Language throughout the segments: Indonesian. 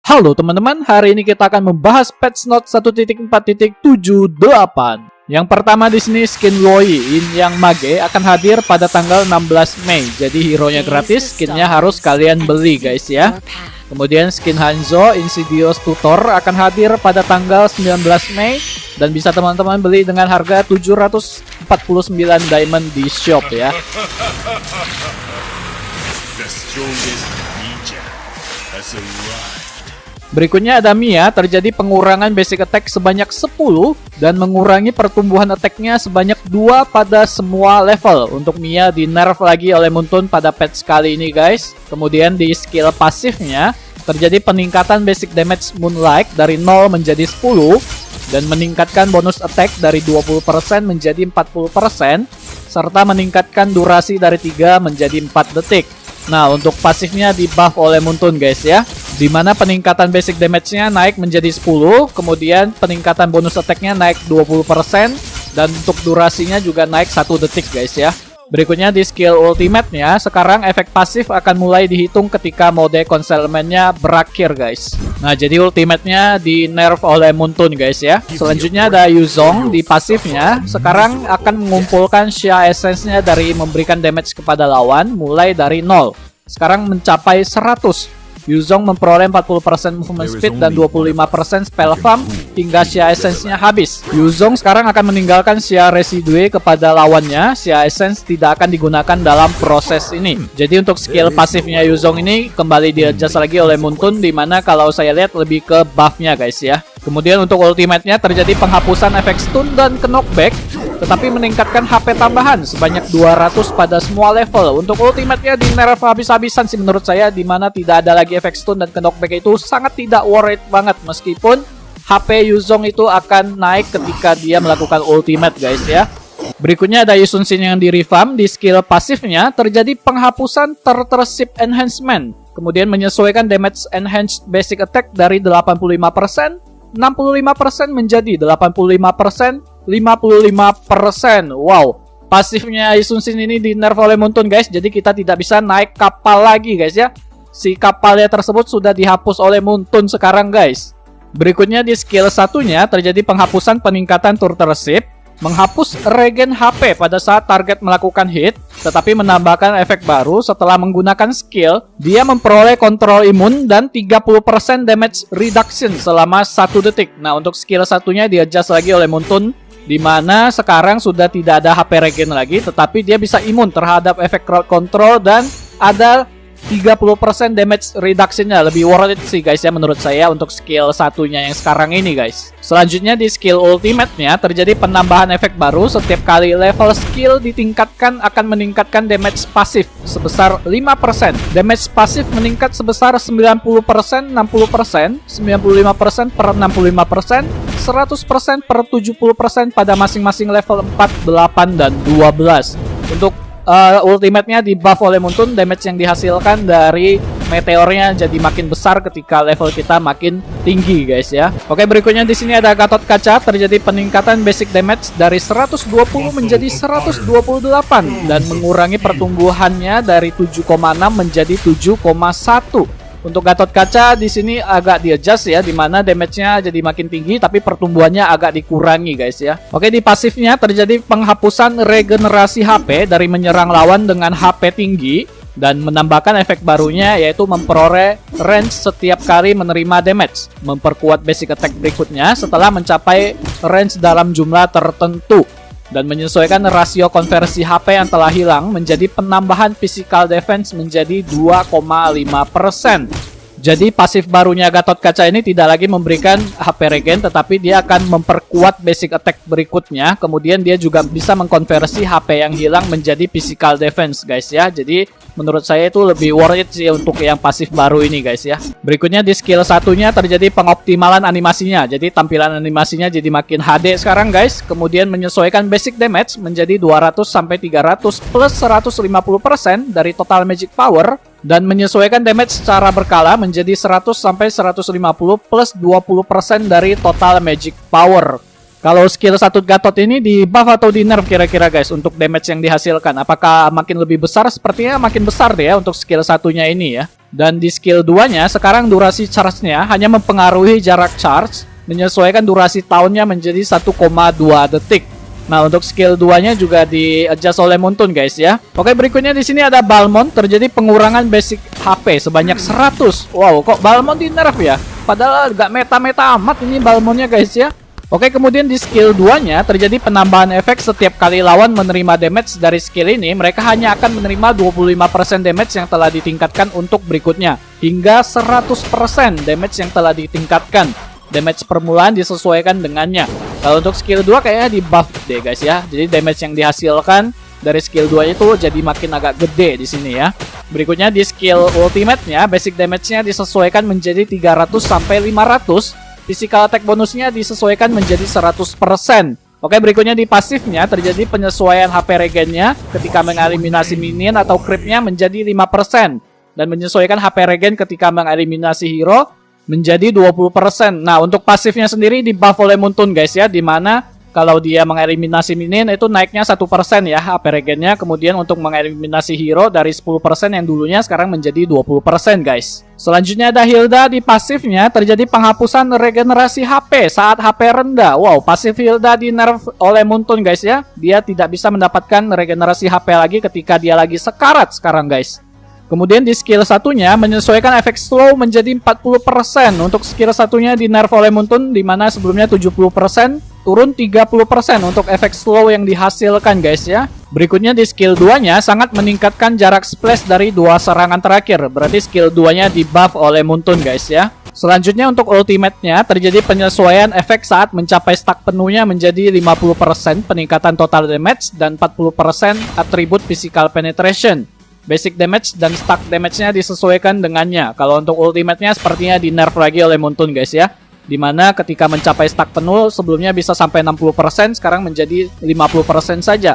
Halo teman-teman, hari ini kita akan membahas Patch Note 1.4.78. Yang pertama di sini skin Loi yang mage akan hadir pada tanggal 16 Mei. Jadi hero-nya gratis, skinnya harus kalian beli guys ya. Kemudian skin Hanzo Insidious Tutor akan hadir pada tanggal 19 Mei dan bisa teman-teman beli dengan harga 749 diamond di shop ya. Berikutnya ada Mia, terjadi pengurangan basic attack sebanyak 10 dan mengurangi pertumbuhan attack-nya sebanyak 2 pada semua level. Untuk Mia di nerf lagi oleh Muntun pada patch kali ini guys. Kemudian di skill pasifnya terjadi peningkatan basic damage Moonlight dari 0 menjadi 10 dan meningkatkan bonus attack dari 20% menjadi 40% serta meningkatkan durasi dari 3 menjadi 4 detik. Nah, untuk pasifnya di buff oleh Muntun guys ya, dimana peningkatan basic damage-nya naik menjadi 10, kemudian peningkatan bonus attack-nya naik 20%, dan untuk durasinya juga naik 1 detik guys ya. Berikutnya di skill ultimate-nya, sekarang efek pasif akan mulai dihitung ketika mode concealment-nya berakhir guys. Nah, jadi ultimate-nya di nerf oleh Muntun guys ya. Selanjutnya ada Yuzong di pasifnya, sekarang akan mengumpulkan Xia Essence-nya dari memberikan damage kepada lawan mulai dari 0. Sekarang mencapai 100. Yuzong memperoleh 40% movement speed dan 25% spell farm hingga Xia Essence-nya habis. Yuzong sekarang akan meninggalkan Xia Residue kepada lawannya. Xia Essence tidak akan digunakan dalam proses ini. Jadi untuk skill pasifnya Yuzong ini kembali di-adjust lagi oleh Muntun, dimana kalau saya lihat lebih ke buff-nya guys ya. Kemudian untuk ultimate-nya terjadi penghapusan efek stun dan knockback, tetapi meningkatkan HP tambahan sebanyak 200 pada semua level. Untuk ultimate-nya di nerf habis-habisan sih menurut saya, dimana tidak ada lagi efek stun dan knockback itu sangat tidak worth it banget. Meskipun HP Yuzong itu akan naik ketika dia melakukan ultimate guys ya. Berikutnya ada Yisun Shin yang di revamp. Di skill pasifnya terjadi penghapusan Turtle-ship Enhancement. Kemudian menyesuaikan damage enhanced basic attack dari 85%, 65% menjadi 85%, 55%. Wow, pasifnya Yisun Shin ini di nerf oleh Muntun guys. Jadi kita tidak bisa naik kapal lagi guys ya. Si kapalnya tersebut sudah dihapus oleh Muntun sekarang guys. Berikutnya di skill satunya terjadi penghapusan peningkatan Turtle-ship, menghapus regen HP pada saat target melakukan hit, tetapi menambahkan efek baru setelah menggunakan skill. Dia memperoleh kontrol imun dan 30% damage reduction selama 1 detik. Nah, untuk skill satunya di-adjust lagi oleh Muntun, dimana sekarang sudah tidak ada HP regen lagi, tetapi dia bisa imun terhadap efek crowd control dan ada 30% damage reduction-nya. Lebih worth it sih guys ya menurut saya untuk skill satunya yang sekarang ini guys. Selanjutnya di skill ultimate-nya terjadi penambahan efek baru. Setiap kali level skill ditingkatkan akan meningkatkan damage pasif sebesar 5%. Damage pasif meningkat sebesar 90%, 60%, 95% per 65%, 100% per 70% pada masing-masing level 4, 8, dan 12. Untuk ultimate-nya di buff oleh Muntun, damage yang dihasilkan dari meteornya jadi makin besar ketika level kita makin tinggi guys ya. Oke, berikutnya di sini ada Gatot Kaca, terjadi peningkatan basic damage dari 120 menjadi 128 dan mengurangi pertumbuhannya dari 7,6 menjadi 7,1. Untuk Gatot Kaca di sini agak di-adjust ya, dimana damage-nya jadi makin tinggi tapi pertumbuhannya agak dikurangi guys ya. Oke, di pasifnya terjadi penghapusan regenerasi HP dari menyerang lawan dengan HP tinggi dan menambahkan efek barunya yaitu memperoleh range setiap kali menerima damage, memperkuat basic attack berikutnya setelah mencapai range dalam jumlah tertentu, dan menyesuaikan rasio konversi HP yang telah hilang menjadi penambahan physical defense menjadi 2,5%. Jadi pasif barunya Gatot Kaca ini tidak lagi memberikan HP regen, tetapi dia akan memperkuat basic attack berikutnya. Kemudian dia juga bisa mengkonversi HP yang hilang menjadi physical defense guys ya. Jadi menurut saya itu lebih worth it sih untuk yang pasif baru ini guys ya. Berikutnya di skill satunya terjadi pengoptimalan animasinya. Jadi tampilan animasinya jadi makin HD sekarang guys. Kemudian menyesuaikan basic damage menjadi 200 sampai 300 plus 150% dari total magic power, dan menyesuaikan damage secara berkala menjadi 100 sampai 150 plus 20% dari total magic power. Kalau skill 1 Gatot ini di buff atau di nerf kira-kira guys untuk damage yang dihasilkan? Apakah makin lebih besar? Sepertinya makin besar deh ya untuk skill satunya ini ya. Dan di skill 2-nya sekarang durasi charge-nya hanya mempengaruhi jarak charge, menyesuaikan durasi tahunnya menjadi 1,2 detik. Nah, untuk skill 2-nya juga di-adjust oleh Muntun guys ya. Oke, berikutnya di sini ada Balmond, terjadi pengurangan basic HP sebanyak 100. Wow, kok Balmond di nerf ya? Padahal gak meta-meta amat ini Balmondnya guys ya. Oke, kemudian di skill 2-nya terjadi penambahan efek setiap kali lawan menerima damage dari skill ini. Mereka hanya akan menerima 25% damage yang telah ditingkatkan untuk berikutnya, hingga 100% damage yang telah ditingkatkan. Damage permulaan disesuaikan dengannya. Kalau untuk skill 2 kayaknya di buff deh guys ya. Jadi damage yang dihasilkan dari skill 2 itu jadi makin agak gede di sini ya. Berikutnya di skill ultimate-nya, basic damage-nya disesuaikan menjadi 300 sampai 500. Physical attack bonusnya disesuaikan menjadi 100%. Oke, berikutnya di pasifnya terjadi penyesuaian HP regen-nya ketika mengeliminasi minion atau creep-nya menjadi 5%. Dan menyesuaikan HP regen ketika mengeliminasi hero menjadi 20%. Nah, untuk pasifnya sendiri di buff oleh Muntun guys ya, dimana kalau dia mengeliminasi minion itu naiknya 1% ya HP regennya. Kemudian untuk mengeliminasi hero dari 10% yang dulunya sekarang menjadi 20% guys. Selanjutnya ada Hilda, di pasifnya terjadi penghapusan regenerasi HP saat HP rendah. Wow, pasif Hilda di nerf oleh Muntun guys ya. Dia tidak bisa mendapatkan regenerasi HP lagi ketika dia lagi sekarat sekarang guys. Kemudian di skill satunya menyesuaikan efek slow menjadi 40%. Untuk skill satunya di nerf oleh Muntun, dimana sebelumnya 70%, turun 30% untuk efek slow yang dihasilkan guys ya. Berikutnya di skill 2-nya sangat meningkatkan jarak splash dari dua serangan terakhir. Berarti skill 2-nya di buff oleh Muntun guys ya. Selanjutnya untuk ultimate-nya terjadi penyesuaian efek saat mencapai stack penuhnya menjadi 50% peningkatan total damage dan 40% atribut physical penetration. Basic damage dan stack damage-nya disesuaikan dengannya. Kalau untuk ultimate-nya sepertinya di nerf lagi oleh Muntun guys ya. Dimana ketika mencapai stack penuh sebelumnya bisa sampai 60%, sekarang menjadi 50% saja.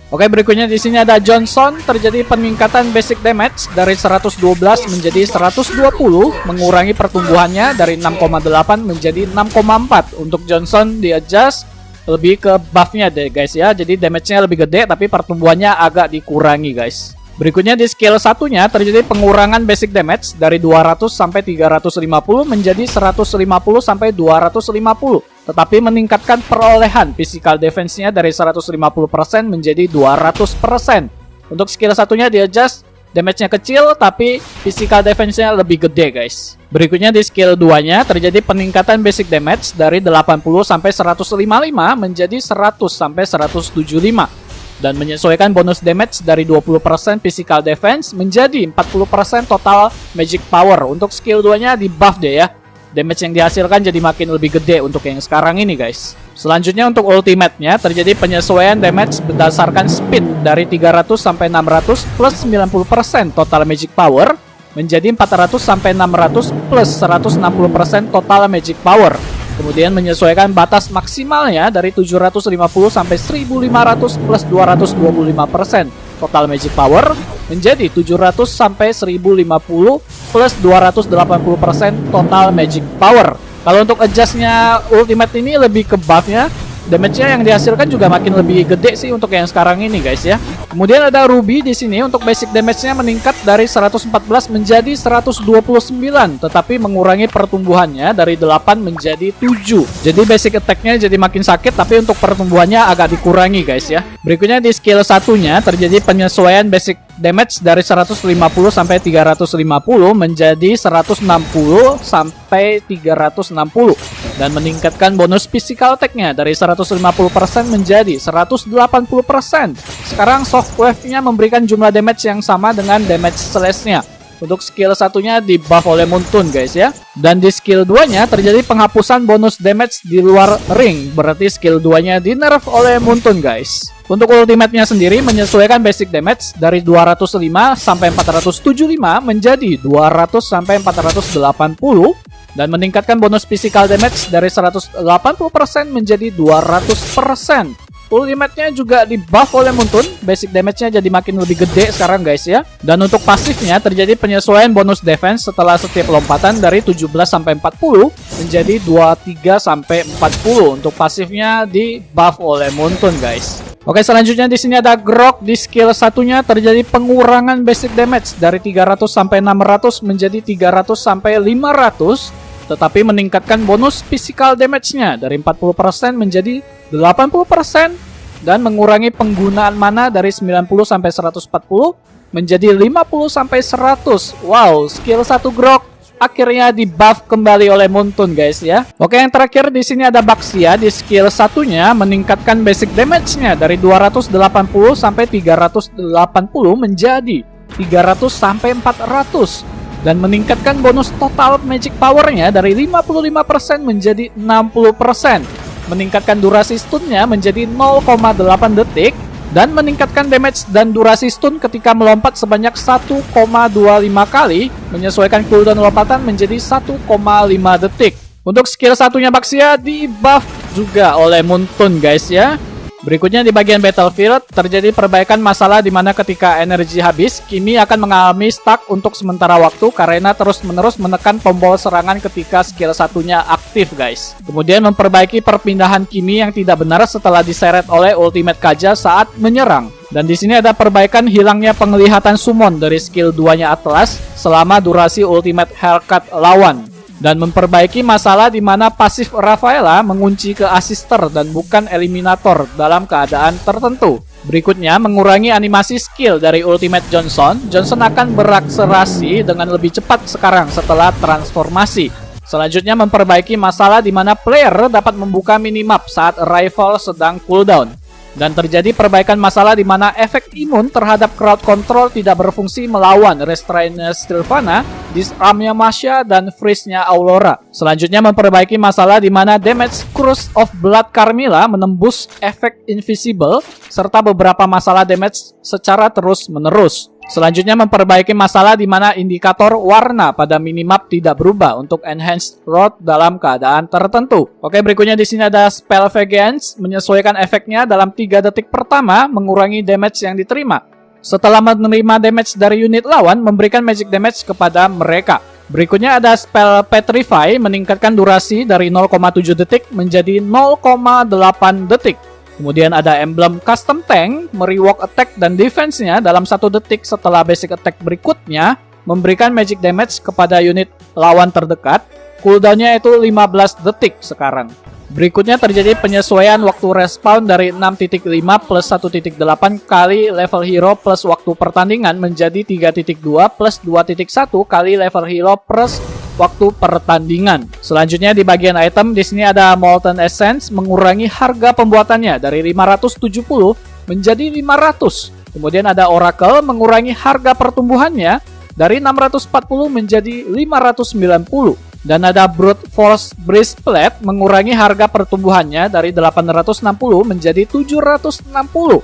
Oke, berikutnya di sini ada Johnson, terjadi peningkatan basic damage dari 112 menjadi 120, mengurangi pertumbuhannya dari 6,8 menjadi 6,4. Untuk Johnson di-adjust lebih ke buff-nya deh guys ya. Jadi damage-nya lebih gede tapi pertumbuhannya agak dikurangi guys. Berikutnya di skill satunya terjadi pengurangan basic damage dari 200 sampai 350 menjadi 150 sampai 250, tetapi meningkatkan perolehan physical defense-nya dari 150% menjadi 200%. Untuk skill satunya di-adjust, damage-nya kecil tapi physical defense-nya lebih gede guys. Berikutnya di skill 2-nya terjadi peningkatan basic damage dari 80 sampai 155 menjadi 100 sampai 175. Dan menyesuaikan bonus damage dari 20% physical defense menjadi 40% total magic power. Untuk skill 2-nya di buff deh ya. Damage yang dihasilkan jadi makin lebih gede untuk yang sekarang ini guys. Selanjutnya untuk ultimate-nya terjadi penyesuaian damage berdasarkan speed dari 300 sampai 600 plus 90% total magic power menjadi 400 sampai 600 plus 160% total magic power. Kemudian menyesuaikan batas maksimalnya dari 750 sampai 1500 plus 225% total magic power menjadi 700 sampai 1050 plus 280% total magic power. Kalau untuk adjustnya ultimate ini lebih ke buffnya, damage-nya yang dihasilkan juga makin lebih gede sih untuk yang sekarang ini guys ya. Kemudian ada Ruby di sini, untuk basic damage-nya meningkat dari 114 menjadi 129, tetapi mengurangi pertumbuhannya dari 8 menjadi 7. Jadi basic attack-nya jadi makin sakit, tapi untuk pertumbuhannya agak dikurangi guys ya. Berikutnya di skill satunya terjadi penyesuaian basic damage dari 150 sampai 350 menjadi 160 sampai 360 dan meningkatkan bonus physical attack-nya dari 150% menjadi 180%. Sekarang Shockwave-nya memberikan jumlah damage yang sama dengan damage slash-nya. Untuk skill satunya di buff oleh Muntun guys ya. Dan di skill 2-nya terjadi penghapusan bonus damage di luar ring. Berarti skill 2-nya di nerf oleh Muntun guys. Untuk ultimate-nya sendiri menyesuaikan basic damage dari 205 sampai 475 menjadi 200 sampai 480 dan meningkatkan bonus physical damage dari 180% menjadi 200%. Ultimate-nya juga di buff oleh Muntun, basic damage-nya jadi makin lebih gede sekarang guys ya. Dan untuk pasifnya terjadi penyesuaian bonus defense setelah setiap lompatan dari 17 sampai 40 menjadi 23 sampai 40. Untuk pasifnya di buff oleh Muntun guys. Oke, selanjutnya di sini ada Grok. Di skill satunya terjadi pengurangan basic damage dari 300 sampai 600 menjadi 300 sampai 500, tetapi meningkatkan bonus physical damage-nya dari 40% menjadi 80% dan mengurangi penggunaan mana dari 90 sampai 140 menjadi 50 sampai 100. Wow, skill 1 Grok akhirnya di buff kembali oleh Muntun guys ya. Oke, yang terakhir di sini ada Baxia. Di skill satunya meningkatkan basic damage-nya dari 280 sampai 380 menjadi 300 sampai 400 dan meningkatkan bonus total magic power-nya dari 55% menjadi 60%. Meningkatkan durasi stun-nya menjadi 0,8 detik dan meningkatkan damage dan durasi stun ketika melompat sebanyak 1,25 kali, menyesuaikan cooldown lompatan menjadi 1,5 detik. Untuk skill satunya Baxia di buff juga oleh Muntun guys ya. Berikutnya di bagian battlefield terjadi perbaikan masalah di mana ketika energi habis, Kimi akan mengalami stuck untuk sementara waktu karena terus-menerus menekan tombol serangan ketika skill satunya aktif guys. Kemudian memperbaiki perpindahan Kimi yang tidak benar setelah diseret oleh ultimate Kaja saat menyerang. Dan di sini ada perbaikan hilangnya penglihatan summon dari skill 2-nya Atlas selama durasi ultimate haircut lawan. Dan memperbaiki masalah di mana pasif Rafaela mengunci ke assister dan bukan eliminator dalam keadaan tertentu. Berikutnya, mengurangi animasi skill dari Ultimate Johnson. Johnson akan berakselerasi dengan lebih cepat sekarang setelah transformasi. Selanjutnya, memperbaiki masalah di mana player dapat membuka minimap saat rival sedang cooldown. Dan terjadi perbaikan masalah di mana efek imun terhadap crowd control tidak berfungsi melawan Restrainnya Stilvana, Disarmnya Masha, dan Freeze-nya Aurora. Selanjutnya memperbaiki masalah di mana damage Curse of Blood Carmilla menembus efek Invisible, serta beberapa masalah damage secara terus-menerus. Selanjutnya memperbaiki masalah di mana indikator warna pada minimap tidak berubah untuk Enhanced Road dalam keadaan tertentu. Oke, berikutnya di sini ada Spell Vengeance, menyesuaikan efeknya dalam 3 detik pertama, mengurangi damage yang diterima. Setelah menerima damage dari unit lawan, memberikan magic damage kepada mereka. Berikutnya ada Spell Petrify, meningkatkan durasi dari 0,7 detik menjadi 0,8 detik. Kemudian ada emblem Custom Tank, merework attack dan defense-nya dalam 1 detik setelah basic attack berikutnya, memberikan magic damage kepada unit lawan terdekat. Cooldown-nya itu 15 detik sekarang. Berikutnya terjadi penyesuaian waktu respawn dari 6.5 plus 1.8 kali level hero plus waktu pertandingan menjadi 3.2 plus 2.1 kali level hero plus waktu pertandingan. Selanjutnya di bagian item di sini ada Molten Essence, mengurangi harga pembuatannya dari 570 menjadi 500. Kemudian ada Oracle, mengurangi harga pertumbuhannya dari 640 menjadi 590. Dan ada Brute Force Breastplate, mengurangi harga pertumbuhannya dari 860 menjadi 760.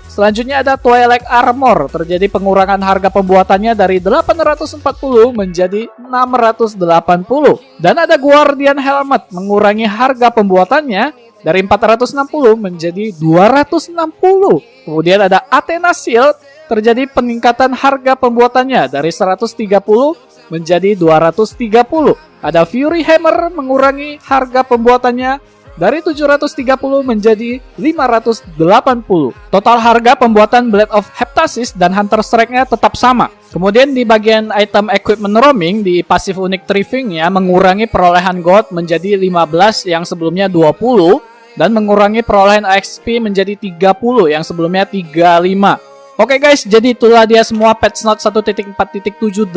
Selanjutnya ada Twilight Armor, terjadi pengurangan harga pembuatannya dari 840 menjadi 680. Dan ada Guardian Helmet, mengurangi harga pembuatannya dari 460 menjadi 260. Kemudian ada Athena Shield, terjadi peningkatan harga pembuatannya dari 130 menjadi 230. Ada Fury Hammer, mengurangi harga pembuatannya dari 730 menjadi 580. Total harga pembuatan Blade of Heptasis dan Hunter Strike-nya tetap sama. Kemudian di bagian item equipment roaming, di pasif unik Thriving-nya mengurangi perolehan gold menjadi 15 yang sebelumnya 20 dan mengurangi perolehan XP menjadi 30 yang sebelumnya 35. Oke guys, jadi itulah dia semua patch note 1.4.78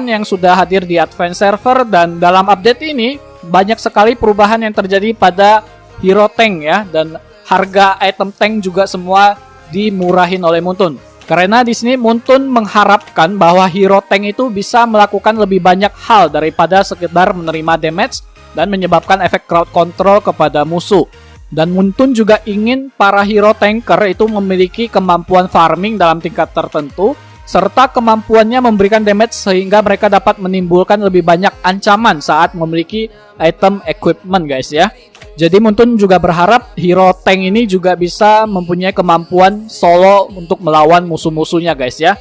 yang sudah hadir di Advance Server. Dan dalam update ini banyak sekali perubahan yang terjadi pada hero tank ya. Dan harga item tank juga semua dimurahin oleh Muntun. Karena di sini Muntun mengharapkan bahwa hero tank itu bisa melakukan lebih banyak hal daripada sekedar menerima damage dan menyebabkan efek crowd control kepada musuh. Dan Muntun juga ingin para hero tanker itu memiliki kemampuan farming dalam tingkat tertentu, serta kemampuannya memberikan damage sehingga mereka dapat menimbulkan lebih banyak ancaman saat memiliki item equipment guys ya. Jadi Muntun juga berharap hero tank ini juga bisa mempunyai kemampuan solo untuk melawan musuh-musuhnya guys ya.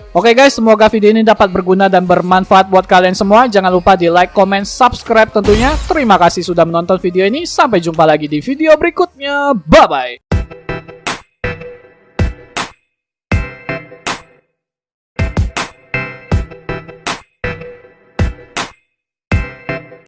Oke guys, semoga video ini dapat berguna dan bermanfaat buat kalian semua. Jangan lupa di like, comment, subscribe tentunya. Terima kasih sudah menonton video ini. Sampai jumpa lagi di video berikutnya. Bye-bye.